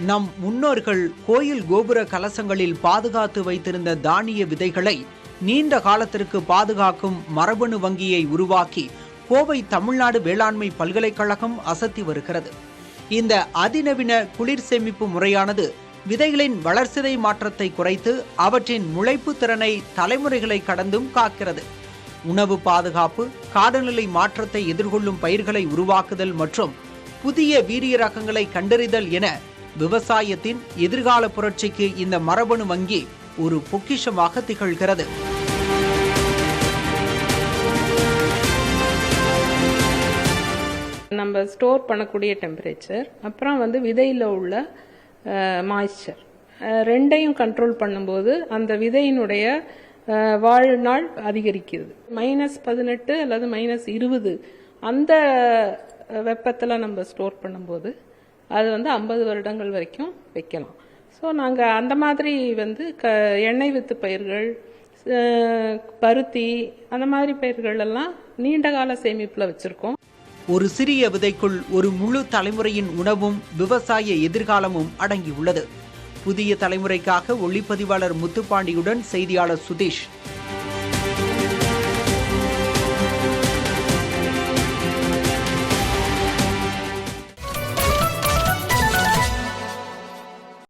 நம் முன்னோர்கள் கோயில் கோபுர கலசங்களில் பாதுகாத்து வைத்திருந்த தானிய விதைகளை நீண்ட காலத்திற்கு பாதுகாக்கும் மரபணு வங்கியை உருவாக்கி கோவை தமிழ்நாடு வேளாண்மை பல்கலைக்கழகம் அசத்தி வருகிறது. இந்த அதிநவீன குளிர் சேமிப்பு முறையானது விதைகளின் வளர்சிதை மாற்றத்தை குறைத்து அவற்றின் முளைப்பு திறனை தலைமுறைகளை கடந்தும் காக்கிறது. உணவு பாதுகாப்பு, காலநிலை மாற்றத்தை எதிர்கொள்ளும் பயிர்களை உருவாக்குதல் மற்றும் புதிய வீரிய ரகங்களை கண்டறிதல் என விவசாயத்தின் எதிர்கால புரட்சிக்கு இந்த மரபணு வங்கி ஒரு பொக்கிஷமாக திகழ்கிறது. நம்ம ஸ்டோர் பண்ணக்கூடிய டெம்பரேச்சர், அப்புறம் விதையில் உள்ள மாய்ஸ்சர், ரெண்டையும் கண்ட்ரோல் பண்ணும்போது அந்த விதையினுடைய வாழ்நாள் அதிகரிக்கிறது. -18 அல்லது -20 அந்த வெப்பத்தில் நம்ம ஸ்டோர் பண்ணும்போது அது 50 வருடங்கள் வரைக்கும் வைக்கலாம். ஸோ நாங்கள் அந்த மாதிரி எண்ணெய் வித்து பயிர்கள், பருத்தி, அந்த மாதிரி பயிர்கள் எல்லாம் நீண்டகால சேமிப்பில் வச்சுருக்கோம். ஒரு சிறிய விதைக்குள் ஒரு முழு தலைமுறையின் உணவும் விவசாய எதிர்காலமும் அடங்கியுள்ளது. புதிய தலைமுறைக்காக ஒளிப்பதிவாளர் முத்துப்பாண்டியுடன் செய்தியாளர் சுதீஷ்.